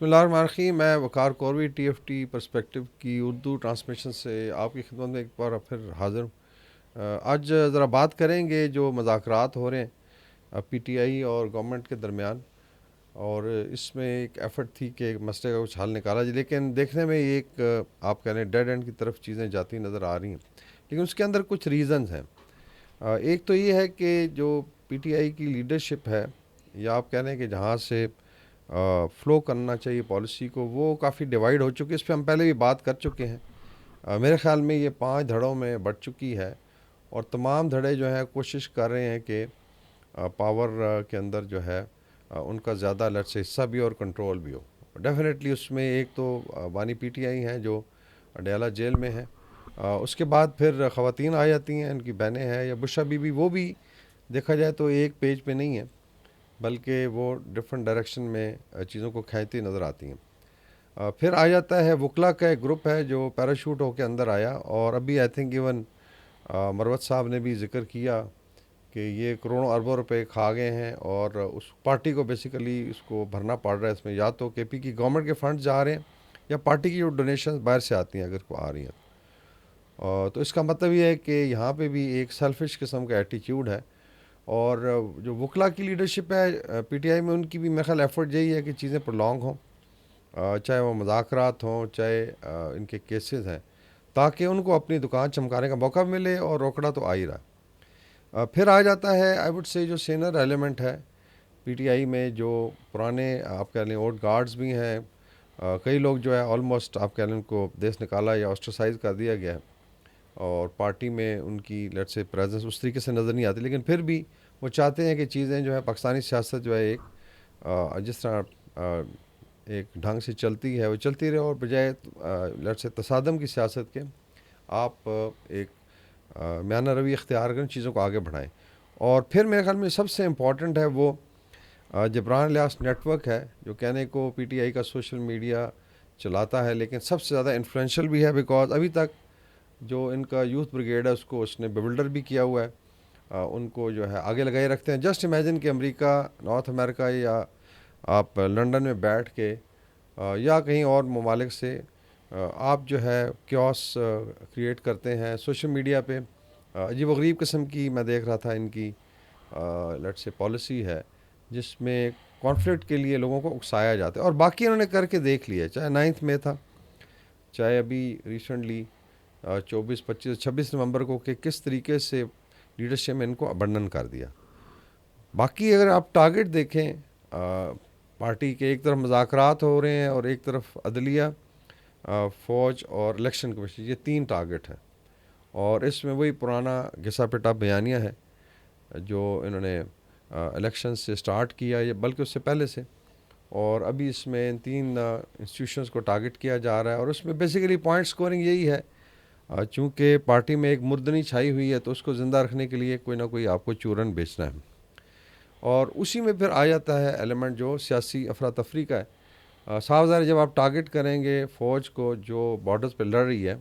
اللہ الرحمن الرحیم. میں وقار کوروی ٹی ایف ٹی پرسپیکٹو کی اردو ٹرانسمیشن سے آپ کی خدمت میں ایک بار پھر حاضر ہوں. آج ذرا بات کریں گے جو مذاکرات ہو رہے ہیں پی ٹی آئی اور گورنمنٹ کے درمیان، اور اس میں ایک ایفرٹ تھی کہ ایک مسئلے کا کچھ حل نکالا جائے، لیکن دیکھنے میں ایک آپ کہہ رہے ہیں ڈیڈ اینڈ کی طرف چیزیں جاتی نظر آ رہی ہیں. لیکن اس کے اندر کچھ ریزنز ہیں. ایک تو یہ ہے کہ جو پی ٹی آئی کی لیڈرشپ ہے، یا آپ کہہ رہے ہیں کہ جہاں سے فلو کرنا چاہیے پالیسی کو، وہ کافی ڈیوائیڈ ہو چکی ہے. اس پہ ہم پہلے بھی بات کر چکے ہیں. میرے خیال میں یہ 5 دھڑوں میں بڑھ چکی ہے، اور تمام دھڑے جو ہیں کوشش کر رہے ہیں کہ پاور کے اندر جو ہے ان کا زیادہ لٹ سے حصہ بھی اور کنٹرول بھی ہو. ڈیفینیٹلی اس میں ایک تو بانی پی ٹی آئی ہیں جو اڈیالہ جیل میں ہیں. اس کے بعد پھر خواتین آ جاتی ہیں، ان کی بہنیں ہیں، یا بشا بی بی، وہ بھی دیکھا جائے تو ایک پیج پہ نہیں ہے، بلکہ وہ ڈفرینٹ ڈائریکشن میں چیزوں کو کھینچتی نظر آتی ہیں. پھر آ جاتا ہے وکلا کا ایک گروپ ہے جو پیراشوٹ ہو کے اندر آیا، اور ابھی آئی تھنک ایون مروت صاحب نے بھی ذکر کیا کہ یہ کروڑوں اربوں روپے کھا گئے ہیں، اور اس پارٹی کو بیسیکلی اس کو بھرنا پڑ رہا ہے. اس میں یا تو کے پی کی گورنمنٹ کے فنڈ جا رہے ہیں، یا پارٹی کی جو ڈونیشن باہر سے آتی ہیں اگر کو آ رہی ہیں. تو اس کا مطلب یہ ہے کہ یہاں پہ بھی ایک سیلفش قسم کا ایٹیچیوڈ ہے. اور جو وکلا کی لیڈرشپ ہے پی ٹی آئی میں، ان کی بھی میرا خیال ایفرٹ یہی ہے کہ چیزیں پرولونگ ہوں، چاہے وہ مذاکرات ہوں، چاہے ان کے کیسز ہیں، تاکہ ان کو اپنی دکان چمکانے کا موقع ملے، اور روکڑا تو آ ہی رہا. پھر آ جاتا ہے آئی وڈ سے جو سینئر ایلیمنٹ ہے پی ٹی آئی میں، جو پرانے آپ کہہ لیں اولڈ گارڈز بھی ہیں. کئی لوگ جو ہے آلموسٹ آپ کہہ لیں ان کو دیس نکالا یا آسٹرسائز کر دیا گیا ہے، اور پارٹی میں ان کی لیٹ سے پریزنس اس طریقے سے نظر نہیں آتی. لیکن پھر بھی وہ چاہتے ہیں کہ چیزیں جو ہے پاکستانی سیاست جو ہے ایک جس طرح ایک ڈھنگ سے چلتی ہے وہ چلتی رہے، اور بجائے لیٹ سے تصادم کی سیاست کے آپ ایک میانہ روی اختیار کریں، چیزوں کو آگے بڑھائیں. اور پھر میرے خیال میں سب سے امپورٹنٹ ہے وہ جبران الیاس نیٹ ورک ہے، جو کہنے کو پی ٹی آئی کا سوشل میڈیا چلاتا ہے، لیکن سب سے زیادہ انفلوئنشل بھی ہے، بیکاز ابھی تک جو ان کا یوتھ بریگیڈ ہے اس نے بیولڈر بھی کیا ہوا ہے. ان کو جو ہے آگے لگائے رکھتے ہیں. جسٹ امیجن کہ امریکہ، نارتھ امریکہ، یا آپ لنڈن میں بیٹھ کے یا کہیں اور ممالک سے آپ جو ہے کیوس کریٹ کرتے ہیں سوشل میڈیا پہ. عجیب و غریب قسم کی میں دیکھ رہا تھا ان کی لیٹ سے پالیسی ہے، جس میں کانفلکٹ کے لیے لوگوں کو اکسایا جاتا ہے، اور باقی انہوں نے کر کے دیکھ لیا، چاہے 9 میں تھا، چاہے ابھی ریسنٹلی 24، 25، 26 نومبر کو، کہ کس طریقے سے لیڈرشپ میں ان کو ابنڈن کر دیا. باقی اگر آپ ٹارگٹ دیکھیں پارٹی کے، ایک طرف مذاکرات ہو رہے ہیں، اور ایک طرف عدلیہ، فوج اور الیکشن کمیشن، یہ 3 ٹارگٹ ہیں. اور اس میں وہی پرانا گھسا پٹا بیانیہ ہے جو انہوں نے الیکشن سے سٹارٹ کیا، یا بلکہ اس سے پہلے سے، اور ابھی اس میں ان 3 انسٹیٹیوشنز کو ٹارگٹ کیا جا رہا ہے. اور اس میں بیسیکلی پوائنٹ سکورنگ یہی ہے، چونکہ پارٹی میں ایک مردنی چھائی ہوئی ہے، تو اس کو زندہ رکھنے کے لیے کوئی نہ کوئی آپ کو چورن بیچنا ہے. اور اسی میں پھر آ جاتا ہے ایلیمنٹ جو سیاسی افراتفری کا ہے. صاف ظاہر جب آپ ٹارگٹ کریں گے فوج کو جو بارڈرز پہ لڑ رہی ہے،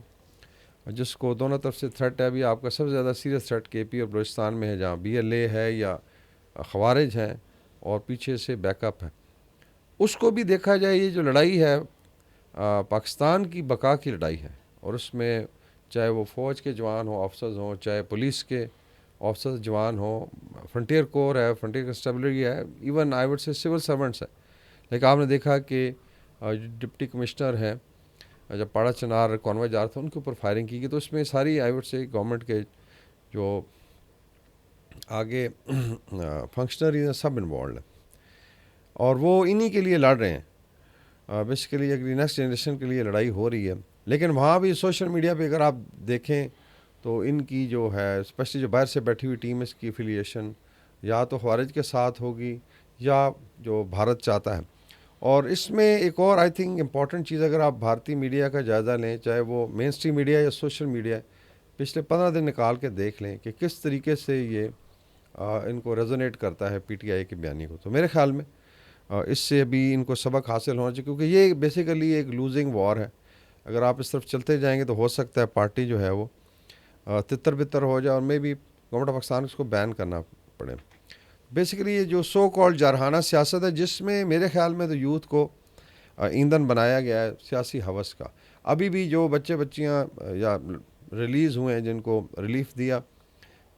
جس کو دونوں طرف سے تھریٹ ہے. ابھی آپ کا سب سے زیادہ سیریس تھریٹ کے پی اور بلوچستان میں ہے، جہاں بی ایل اے ہے یا خوارج ہیں، اور پیچھے سے بیک اپ ہے. اس کو بھی دیکھا جائے، یہ جو لڑائی ہے پاکستان کی بقا کی لڑائی ہے، اور اس میں چاہے وہ فوج کے جوان ہوں، آفسرز ہوں، چاہے پولیس کے آفسرز جوان ہوں، فرنٹیئر کور ہے، فرنٹیئر کنسٹیبلری ہے، even I would say civil servants ہے. لیکن آپ نے دیکھا کہ ڈپٹی کمشنر ہیں، جب پاڑا چنار کانوائے جا رہا تھا، ان کے اوپر فائرنگ کی گئی. تو اس میں ساری آئی وڈ سے گورنمنٹ کے جو آگے فنکشنریز ہیں سب انوالوڈ ہیں، اور وہ انہی کے لیے لڑ رہے ہیں. بیسیکلی اگر نیکسٹ جنریشن کے لیے لڑائی ہو رہی ہے. لیکن وہاں بھی سوشل میڈیا پہ اگر آپ دیکھیں تو ان کی جو ہے اسپیشلی جو باہر سے بیٹھی ہوئی ٹیم، اس کی افیلیشن یا تو خوارج کے ساتھ ہوگی، یا جو بھارت چاہتا ہے. اور اس میں ایک اور آئی تھنک امپورٹنٹ چیز، اگر آپ بھارتی میڈیا کا جائزہ لیں، چاہے وہ مین اسٹریم میڈیا یا سوشل میڈیا، پچھلے 15 دن نکال کے دیکھ لیں کہ کس طریقے سے یہ ان کو ریزونیٹ کرتا ہے پی ٹی آئی کے بیانی کو. تو میرے خیال میں اس سے ابھی ان کو سبق حاصل ہونا چاہیے، کیونکہ یہ بیسیکلی ایک لوزنگ وار ہے. اگر آپ اس طرف چلتے جائیں گے تو ہو سکتا ہے پارٹی جو ہے وہ تتر بتر ہو جائے، اور میں بھی گورنمنٹ آف پاکستان اس کو بین کرنا پڑے. بیسیکلی یہ جو سو کالڈ جارحانہ سیاست ہے، جس میں میرے خیال میں تو یوتھ کو ایندھن بنایا گیا ہے سیاسی ہوس کا. ابھی بھی جو بچے بچیاں یا ریلیز ہوئے ہیں جن کو ریلیف دیا,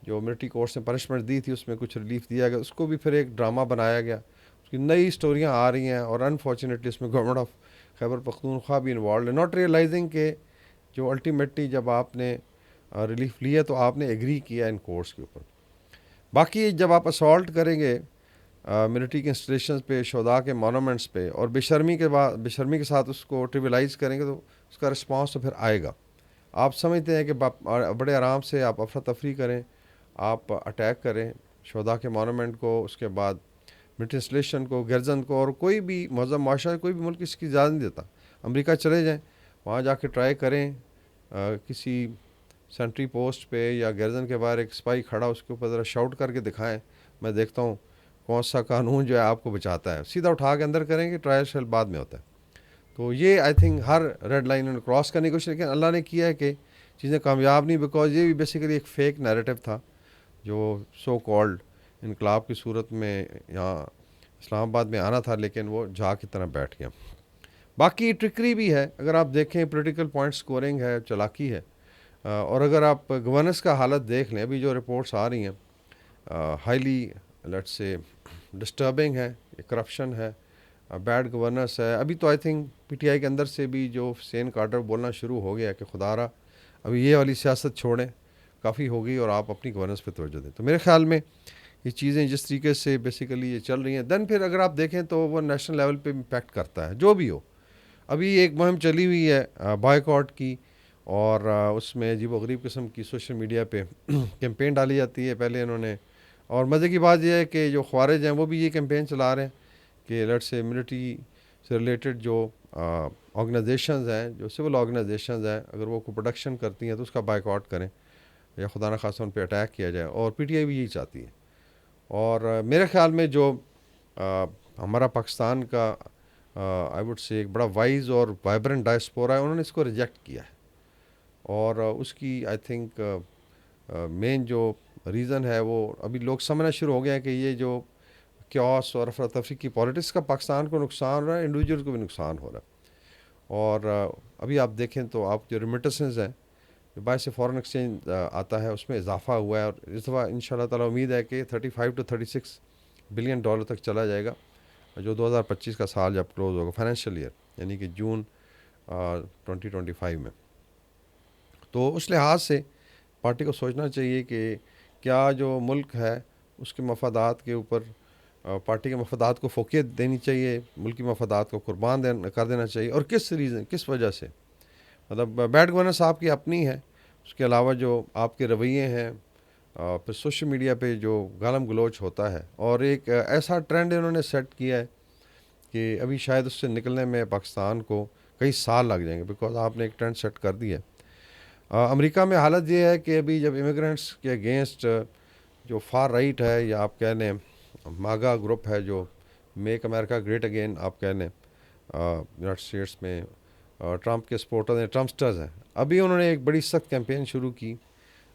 جو ملٹری کورٹس نے پنشمنٹ دی تھی اس میں کچھ ریلیف دیا گیا, اس کو بھی پھر ایک ڈرامہ بنایا گیا, اس کی نئی اسٹوریاں آ رہی ہیں, اور انفارچونیٹلی اس میں گورنمنٹ آف خیبر پختونخوا بھی انوالوڈ ہے, ناٹ ریئلائزنگ کہ جو الٹیمیٹلی جب آپ نے ریلیف لیا تو آپ نے ایگری کیا ان کورٹس کے اوپر. باقی جب آپ اسالٹ کریں گے ملٹری کے انسٹالیشنز پہ, شہداء کے مونومنٹس پہ, اور بے شرمی کے ساتھ اس کو ٹریولائز کریں گے تو اس کا رسپانس تو پھر آئے گا. آپ سمجھتے ہیں کہ بڑے آرام سے آپ افراتفری کریں, آپ اٹیک کریں شہداء کے مونومنٹ کو, اس کے بعد ملٹری انسٹالیشن کو, گرزن کو, اور کوئی بھی مہذب معاشرہ کوئی بھی ملک اس کی اجازت نہیں دیتا. امریکہ چلے جائیں, وہاں جا کے ٹرائی کریں, کسی سینٹری پوسٹ پہ یا گرزن کے باہر ایک سپاہی کھڑا, اس کے اوپر ذرا شاؤٹ کر کے دکھائیں, میں دیکھتا ہوں کون سا قانون جو ہے آپ کو بچاتا ہے. سیدھا اٹھا کے اندر کریں گے, ٹرائل شیل بعد میں ہوتا ہے. تو یہ آئی تھنک ہر ریڈ لائن انہوں نے کراس کرنے کی کوشش, لیکن اللہ نے کیا ہے کہ چیزیں کامیاب نہیں, بیکاز یہ بھی بیسیکلی ایک فیک نیریٹو تھا جو سو کالڈ انقلاب کی صورت میں یہاں اسلام آباد میں آنا تھا, لیکن وہ جا کی طرح بیٹھ گیا. باقی ٹرکری بھی ہے, اگر آپ دیکھیں پولیٹیکل پوائنٹ سکورنگ ہے, چالاکی ہے, اور اگر آپ گورننس کا حالت دیکھ لیں, ابھی جو رپورٹس آ رہی ہیں ہائیلی لیٹس سے ڈسٹربنگ ہے, کرپشن ہے, بیڈ گورننس ہے. ابھی تو I think P T I کے اندر سے بھی جو حسین کارٹر بولنا شروع ہو گیا کہ خدا را ابھی یہ والی سیاست چھوڑیں, کافی ہوگی, اور آپ اپنی گورننس پہ توجہ دیں. تو میرے خیال میں یہ چیزیں جس طریقے سے بیسیکلی یہ چل رہی ہیں, دین پھر اگر آپ دیکھیں تو وہ نیشنل لیول پہ امپیکٹ کرتا ہے. جو بھی ہو, ابھی ایک مہم چلی ہوئی ہے بائیکاٹ کی, اور اس میں عجیب و غریب قسم کی سوشل میڈیا پہ کیمپین ڈالی جاتی ہے. پہلے انہوں نے, اور مزے کی بات یہ ہے کہ جو خوارج ہیں وہ بھی یہ کیمپین چلا رہے ہیں کہ لیٹس سے ملٹری سے ریلیٹڈ جو آرگنائزیشنز ہیں, جو سول آرگنائزیشنز ہیں, اگر وہ کوئی پروڈکشن کرتی ہیں تو اس کا بائیکاٹ کریں, یا خدا نخواستہ ان پہ اٹیک کیا جائے. اور پی ٹی آئی بھی یہی چاہتی ہے. اور میرے خیال میں جو ہمارا پاکستان کا آئی وڈ سے ایک بڑا وائز اور وائبرنٹ ڈائسپورا ہے, انہوں نے اس کو ریجیکٹ کیا ہے. اور اس کی آئی تھنک مین جو ریزن ہے وہ ابھی لوگ سمجھنا شروع ہو گئے ہیں کہ یہ جو کیوس اور افراتفری کی پالیٹکس کا پاکستان کو نقصان ہو رہا ہے, انڈیویجول کو بھی نقصان ہو رہا ہے. اور ابھی آپ دیکھیں تو آپ جو ریمیٹنسز ہیں, جو باعث فارن ایکسچینج آتا ہے, اس میں اضافہ ہوا ہے, اور اس دفعہ ان شاء اللہ تعالیٰ امید ہے کہ 35 to 36 بلین ڈالر تک چلا جائے گا, جو 2025 کا سال جب کلوز ہوگا, فائنینشیل ایئر, یعنی کہ جون 2025 میں. تو اس لحاظ سے پارٹی کو سوچنا چاہیے کہ کیا جو ملک ہے اس کے مفادات کے اوپر پارٹی کے مفادات کو فوقیت دینی چاہیے, ملکی مفادات کو قربان کر دینا چاہیے, اور کس ریزن, کس وجہ سے. مطلب بیڈ گورننس آپ کی اپنی ہے, اس کے علاوہ جو آپ کے رویے ہیں, پھر سوشل میڈیا پہ جو گالم گلوچ ہوتا ہے, اور ایک ایسا ٹرینڈ انہوں نے سیٹ کیا ہے کہ ابھی شاید اس سے نکلنے میں پاکستان کو کئی سال لگ جائیں گے, بیکاز آپ نے ایک ٹرینڈ سیٹ کر دیا ہے. امریکہ میں حالت یہ ہے کہ ابھی جب امیگرینٹس کے اگینسٹ جو فار رائٹ ہے, یا آپ کہہ لیں ماگا گروپ ہے, جو میک امریکہ گریٹ اگین آپ کہہ لیں یونائٹڈ اسٹیٹس میں, ٹرمپ کے سپورٹرز ہیں, ٹرمپسٹرز ہیں, ابھی انہوں نے ایک بڑی سخت کیمپین شروع کی,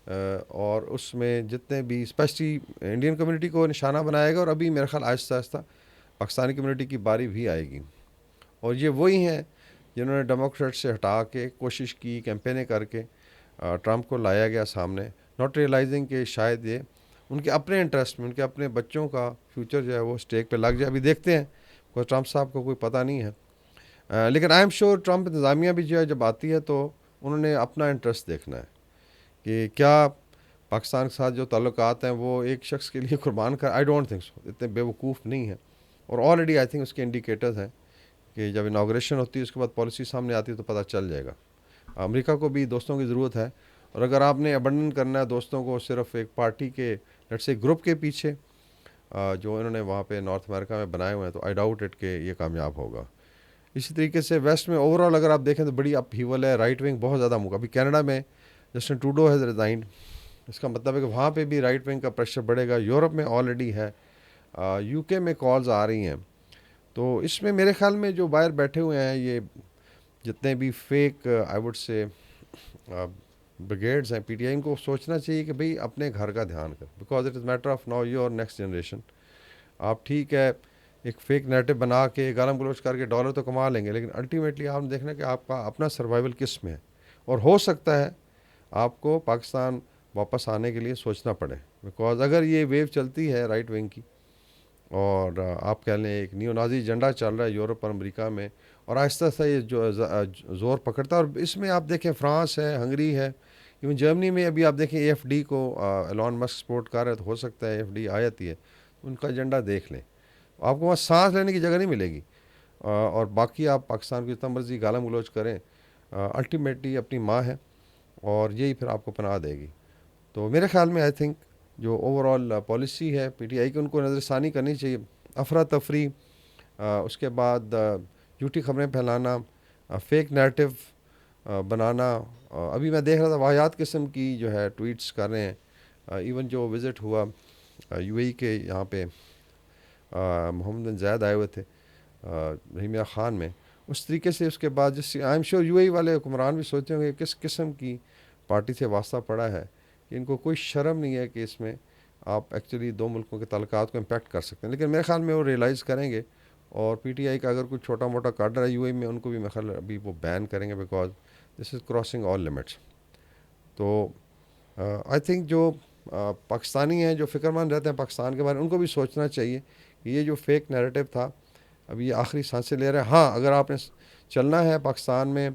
اور اس میں جتنے بھی اسپیشلی انڈین کمیونٹی کو نشانہ بنائے گا, اور ابھی میرے خیال آہستہ آہستہ پاکستانی کمیونٹی کی باری بھی آئے گی. اور یہ وہی ہیں جنہوں نے ڈیموکریٹ سے ہٹا کے کوشش کی, کیمپینیں کر کے ٹرمپ کو لایا گیا سامنے, ناٹ ریئلائزنگ کہ شاید یہ ان کے اپنے انٹرسٹ میں, ان کے اپنے بچوں کا فیوچر جو ہے وہ اسٹیک پہ لگ جائے. ابھی دیکھتے ہیں, کوئی ٹرمپ صاحب کو کوئی پتہ نہیں ہے, لیکن آئی ایم شیور ٹرمپ انتظامیہ بھی جو ہے جب آتی ہے تو انہوں نے اپنا انٹرسٹ دیکھنا ہے کہ کیا پاکستان کے ساتھ جو تعلقات ہیں وہ ایک شخص کے لیے قربان کر. آئی ڈونٹ تھنک سو, اتنے بیوقوف نہیں ہیں, اور آلریڈی آئی تھنک اس کے انڈیکیٹرز ہیں کہ جب انوگریشن ہوتی ہے اس کے بعد پالیسی سامنے آتی ہے تو پتہ چل جائے گا. امریکہ کو بھی دوستوں کی ضرورت ہے, اور اگر آپ نے ابنڈن کرنا ہے دوستوں کو صرف ایک پارٹی کے لیٹس سے گروپ کے پیچھے جو انہوں نے وہاں پہ نارتھ امریکہ میں بنائے ہوئے ہیں, تو آئی ڈاؤٹ اٹ کہ یہ کامیاب ہوگا. اسی طریقے سے ویسٹ میں اوور آل اگر آپ دیکھیں تو بڑی اپ ہیول ہے, رائٹ ونگ بہت زیادہ موقع. ابھی کینیڈا میں جسٹن ٹروڈو ہیز ریزائنڈ, اس کا مطلب ہے کہ وہاں پہ بھی رائٹ ونگ کا پریشر بڑھے گا. یورپ میں آلریڈی ہے, یو کے میں کالز آ رہی ہیں. تو اس میں میرے خیال میں جو باہر بیٹھے ہوئے ہیں یہ جتنے بھی fake I would say brigades ہیں پی ٹی آئی, ان کو سوچنا چاہیے کہ بھئی اپنے گھر کا دھیان کر, because it is matter of now your next generation. آپ ٹھیک ہے ایک فیک نیریٹو بنا کے گالم گلوچ کر کے ڈالر تو کما لیں گے، لیکن الٹیمیٹلی آپ نے دیکھنا کہ آپ کا اپنا سروائیول کس میں ہے، اور ہو سکتا ہے آپ کو پاکستان واپس آنے کے لیے سوچنا پڑے، بیکاز اگر یہ ویو چلتی ہے رائٹ ونگ کی، اور آپ کہہ لیں ایک نیو نازی ایجنڈا چل رہا ہے یورپ اور امریکہ میں، اور آہستہ آہستہ یہ جو زور پکڑتا ہے، اور اس میں آپ دیکھیں فرانس ہے، ہنگری ہے، ایون جرمنی میں ابھی آپ دیکھیں اے ایف ڈی کو ایلون مسک سپورٹ کر رہے، تو ہو سکتا ہے اے ایف ڈی آ جاتی ہے، ان کا ایجنڈا دیکھ لیں، آپ کو وہاں سانس لینے کی جگہ نہیں ملے گی، اور باقی آپ پاکستان کی جتنا مرضی گالم گلوچ کریں، الٹیمیٹلی اپنی ماں ہے، اور یہی پھر آپ کو پناہ دے گی۔ تو میرے خیال میں آئی تھنک جو اوور آل پالیسی ہے پی ٹی آئی کی، ان کو نظر ثانی کرنی چاہیے۔ افراتفری، اس کے بعد جھوٹی خبریں پھیلانا، فیک نیریٹو بنانا، ابھی میں دیکھ رہا تھا واحد قسم کی جو ہے ٹویٹس کر رہے ہیں، ایون جو وزٹ ہوا یو اے ای کے یہاں پہ محمد بن زید آئے ہوئے تھے رحیمیہ خان میں، اس طریقے سے اس کے بعد جس آئی ایم شیور یو اے ای والے حکمران بھی سوچتے ہوں گے کس قسم کی پارٹی سے واسطہ پڑا ہے، کہ ان کو کوئی شرم نہیں ہے کہ اس میں آپ ایکچولی دو ملکوں کے تعلقات کو امپیکٹ کر سکتے ہیں، لیکن میرے خیال میں وہ ریئلائز کریں گے، اور پی ٹی آئی کا اگر کوئی چھوٹا موٹا کارڈر ہے یو اے ای میں، ان کو بھی میرے خیال ابھی وہ بین کریں گے، because this is crossing all limits. تو آئی تھنک جو پاکستانی ہیں جو فکر مند رہتے ہیں پاکستان کے بارے میں، ان کو بھی سوچنا چاہیے کہ یہ جو فیک نیریٹو تھا ابھی یہ آخری سانسیں لے رہے ہیں۔ ہاں اگر آپ نے چلنا ہے پاکستان میں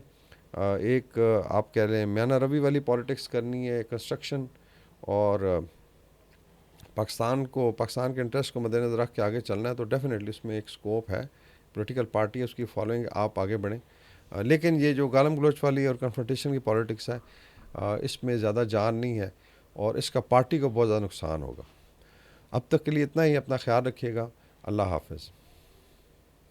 ایک آپ کہہ لیں میانہ روی والی پالیٹکس کرنی ہے، کنسٹرکشن، اور پاکستان کے انٹرسٹ کو مد نظر رکھ کے آگے چلنا ہے، تو ڈیفینیٹلی اس میں ایک سکوپ ہے، پولیٹیکل پارٹی ہے اس کی فالوئنگ، آپ آگے بڑھیں، لیکن یہ جو گالم گلوچ والی اور کنفرنٹیشن کی پالیٹکس ہے اس میں زیادہ جان نہیں ہے، اور اس کا پارٹی کو بہت زیادہ نقصان ہوگا۔ اب تک کے لیے اتنا ہی، اپنا خیال رکھیے گا، اللہ حافظ۔